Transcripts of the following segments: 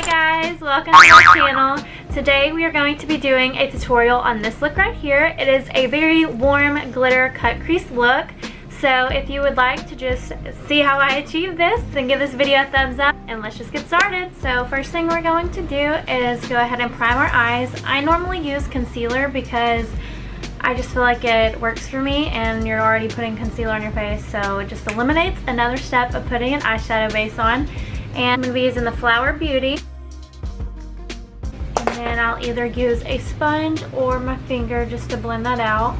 guys, welcome to my channel. Today we are going to be doing a tutorial on this look right here. It is a very warm glitter cut crease look. So if you would like to just see how I achieve this, then give this video a thumbs up and let's just get started. So first thing we're going to do is go ahead and prime our eyes. I normally use concealer because I just feel like it works for me, and you're already putting concealer on your face, so it just eliminates another step of putting an eyeshadow base on. And I'm going to be using the Flower Beauty. And then I'll either use a sponge or my finger just to blend that out.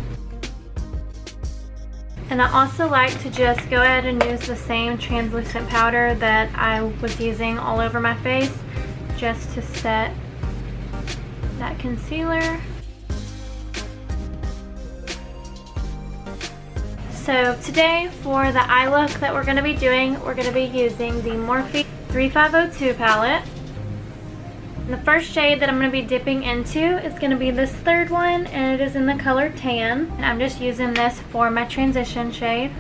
And I also like to just go ahead and use the same translucent powder that I was using all over my face just to set that concealer. So today for the eye look that we're going to be doing, we're going to be using the Morphe 3502 palette. And the first shade that I'm going to be dipping into is going to be this third one, and it is in the color Tan. And I'm just using this for my transition shade.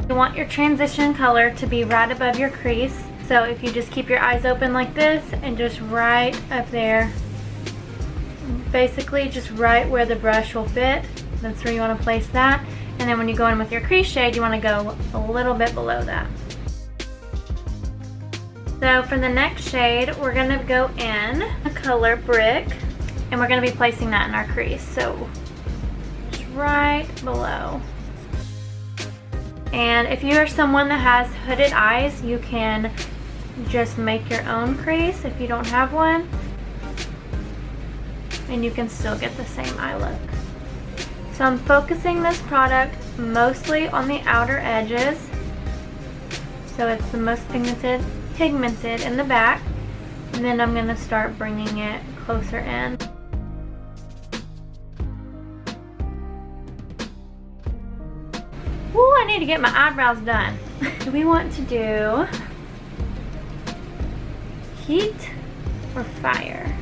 You want your transition color to be right above your crease. So if you just keep your eyes open like this and just right up there, basically just right where the brush will fit, that's where you want to place that. And then when you go in with your crease shade, you want to go a little bit below that. So for the next shade, we're going to go in the color Brick, and we're going to be placing that in our crease. So just right below. And if you are someone that has hooded eyes, you can just make your own crease if you don't have one, and you can still get the same eye look. So I'm focusing this product mostly on the outer edges, so it's the most pigmented in the back, and then I'm going to start bringing it closer in. Ooh, I need to get my eyebrows done. We want to do heat or fire.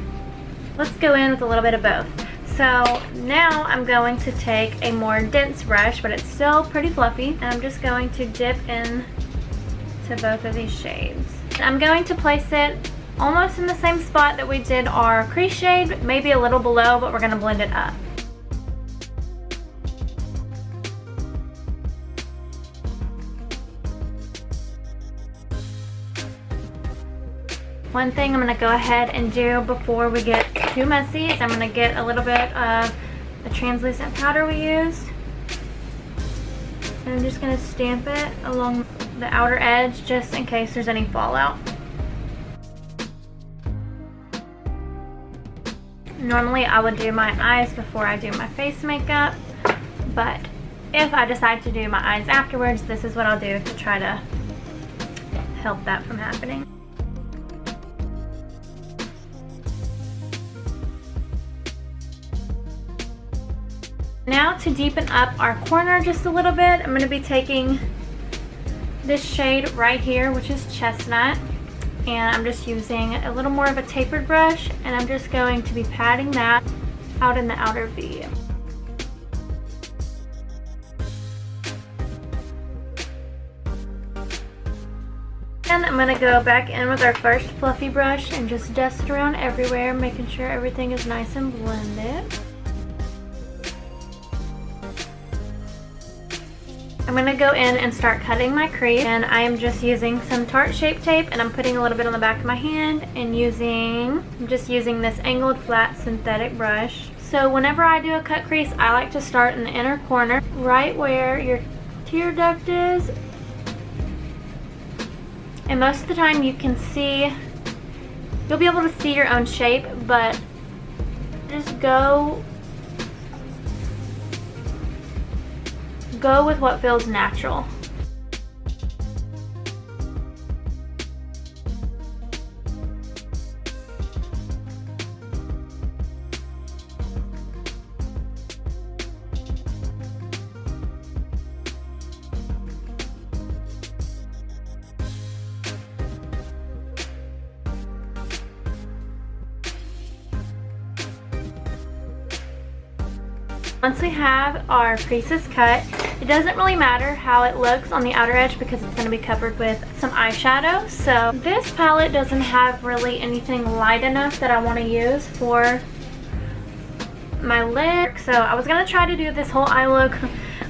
Let's go in with a little bit of both. So now I'm going to take a more dense brush, but it's still pretty fluffy, and I'm just going to dip in to both of these shades. I'm going to place it almost in the same spot that we did our crease shade, maybe a little below, but we're going to blend it up. One thing I'm going to go ahead and do before we get too messy is I'm going to get a little bit of the translucent powder we used. And I'm just going to stamp it along the outer edge just in case there's any fallout. Normally I would do my eyes before I do my face makeup, but if I decide to do my eyes afterwards, this is what I'll do to try to help that from happening. Now to deepen up our corner just a little bit, I'm going to be taking this shade right here, which is Chestnut, and I'm just using a little more of a tapered brush, and I'm just going to be patting that out in the outer V. And I'm going to go back in with our first fluffy brush and just dust it around everywhere, making sure everything is nice and blended. I'm going to go in and start cutting my crease, and I am just using some Tarte Shape Tape, and I'm putting a little bit on the back of my hand and I'm just using this angled flat synthetic brush. So whenever I do a cut crease, I like to start in the inner corner, right where your tear duct is. And most of the time you'll be able to see your own shape, but just go with what feels natural. Once we have our creases cut, It doesn't really matter how it looks on the outer edge because it's going to be covered with some eyeshadow. So this palette doesn't have really anything light enough that I want to use for my lid. So I was going to try to do this whole eye look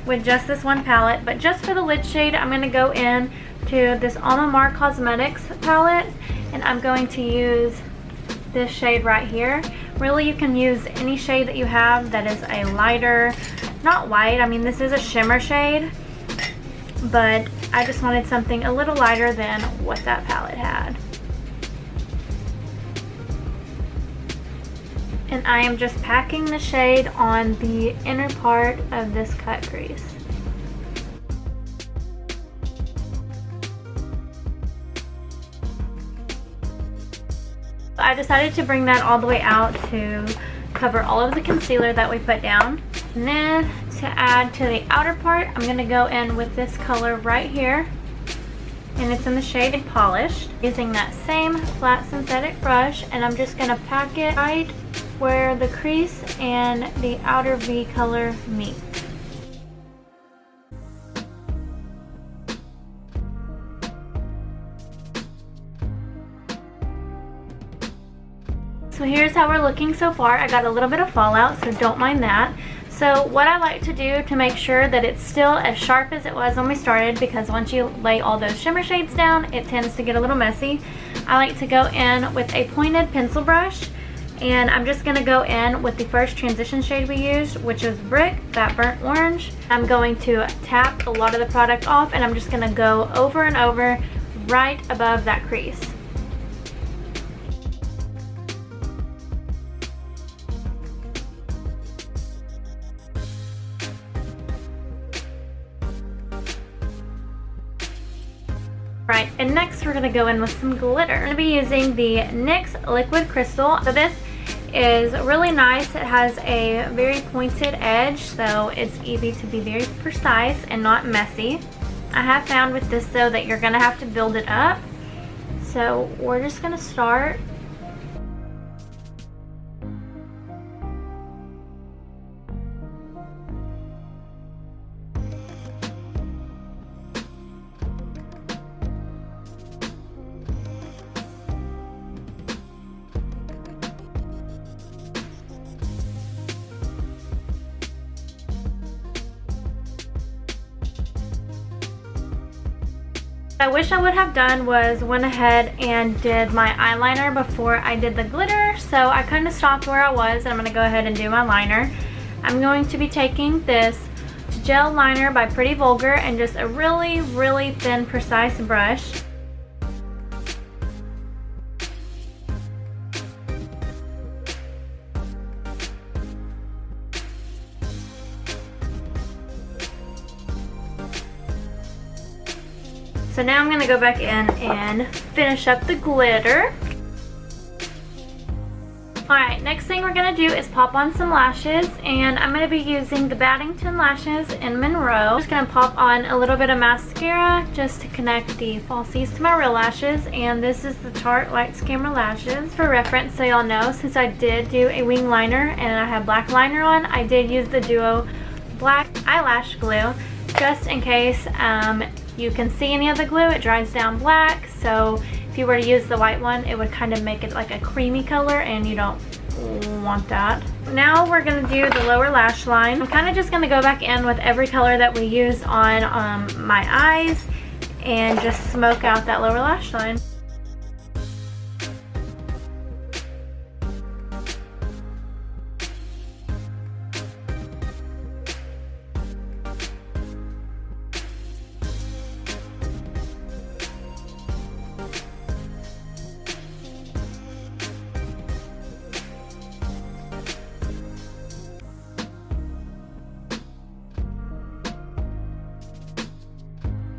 with just this one palette, but just for the lid shade, I'm going to go in to this Almamar Cosmetics palette, and I'm going to use this shade right here. Really, you can use any shade that you have that is a lighter, not white, I mean this is a shimmer shade, but I just wanted something a little lighter than what that palette had. And I am just packing the shade on the inner part of this cut crease. I decided to bring that all the way out to cover all of the concealer that we put down. And then to add to the outer part, I'm going to go in with this color right here. And it's in the shade Polished. Using that same flat synthetic brush, and I'm just going to pack it right where the crease and the outer V color meet. So here's how we're looking so far. I got a little bit of fallout, so don't mind that. So what I like to do to make sure that it's still as sharp as it was when we started, because once you lay all those shimmer shades down, it tends to get a little messy. I like to go in with a pointed pencil brush, and I'm just going to go in with the first transition shade we used, which was Brick, that burnt orange. I'm going to tap a lot of the product off, and I'm just going to go over and over right above that crease. Right, and next we're going to go in with some glitter. I'm going to be using the NYX Liquid Crystal. So this is really nice. It has a very pointed edge, so it's easy to be very precise and not messy. I have found with this though that you're going to have to build it up. So we're just going to start. What I wish I would have done was went ahead and did my eyeliner before I did the glitter, so I kind of stopped where I was, and I'm going to go ahead and do my liner. I'm going to be taking this gel liner by Pretty Vulgar and just a really, really thin, precise brush. So now I'm going to go back in and finish up the glitter. Alright, next thing we're going to do is pop on some lashes, and I'm going to be using the Baddington lashes in Monroe. I'm just going to pop on a little bit of mascara just to connect the falsies to my real lashes, and this is the Tarte Lights Camera Lashes. For reference, so y'all know, since I did do a wing liner and I have black liner on, I did use the Duo Black Eyelash Glue just in case you can see any of the glue. It dries down black, so if you were to use the white one, it would kind of make it like a creamy color, and you don't want that. Now we're going to do the lower lash line. I'm kind of just going to go back in with every color that we used on my eyes and just smoke out that lower lash line.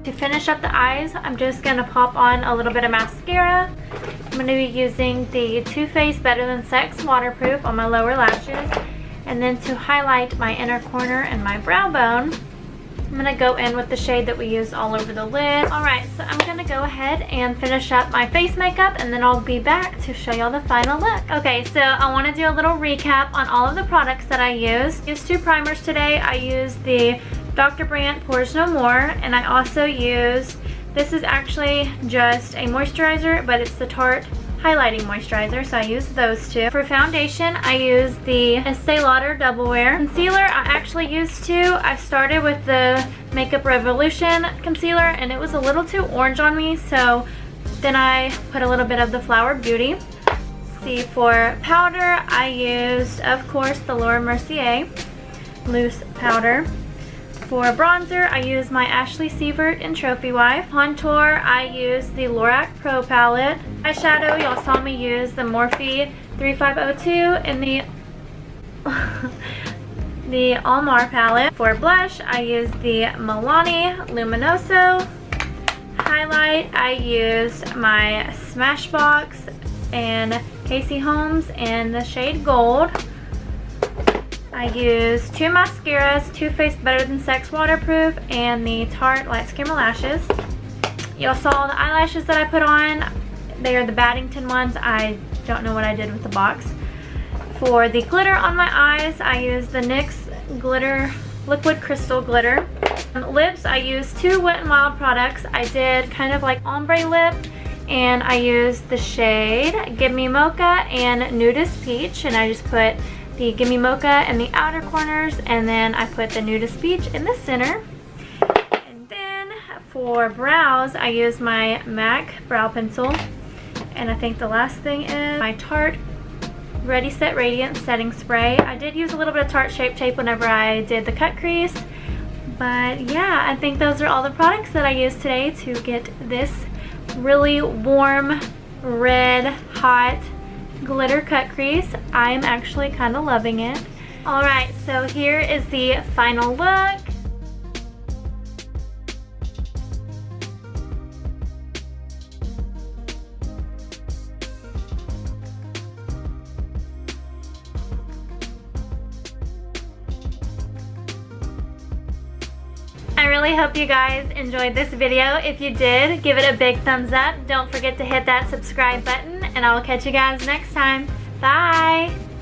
To finish up the eyes, I'm just going to pop on a little bit of mascara. I'm going to be using the Too Faced Better Than Sex Waterproof on my lower lashes. And then to highlight my inner corner and my brow bone, I'm going to go in with the shade that we used all over the lid. Alright, so I'm going to go ahead and finish up my face makeup, and then I'll be back to show y'all the final look. Okay, so I want to do a little recap on all of the products that I used. I used two primers today. I used the Dr. Brandt Pores No More, and I also used, this is actually just a moisturizer, but it's the Tarte highlighting moisturizer, so I used those two. For foundation, I used the Estee Lauder Double Wear. Concealer, I actually used two. I started with the Makeup Revolution concealer, and it was a little too orange on me, so then I put a little bit of the Flower Beauty. See, for powder, I used, of course, the Laura Mercier loose powder. For bronzer, I used my Ashley Sievert in Trophy Wife. Contour, I used the Lorac Pro palette. Eyeshadow, y'all saw me use the Morphe 3502 in the Almar palette. For blush, I used the Milani Luminoso. Highlight, I used my Smashbox and Casey Holmes in the shade Gold. I used two mascaras, Too Faced Better Than Sex Waterproof, and the Tarte Light Skimmer Lashes. Y'all saw the eyelashes that I put on. They are the Baddington ones. I don't know what I did with the box. For the glitter on my eyes, I used the NYX Liquid Crystal Glitter. Lips, I used two Wet n Wild products. I did kind of like ombre lip, and I used the shade Gimme Mocha and Nudist Peach, and I just put the Gimme Mocha in the outer corners, and then I put the Nudist Peach in the center. And then for brows, I used my MAC brow pencil, and I think the last thing is my Tarte Ready Set Radiant setting spray. I did use a little bit of Tarte Shape Tape whenever I did the cut crease, but yeah, I think those are all the products that I used today to get this really warm, red, hot glitter cut crease. I'm actually kind of loving it. Alright, so here is the final look. I really hope you guys enjoyed this video. If you did, give it a big thumbs up. Don't forget to hit that subscribe button, and I will catch you guys next time. Bye!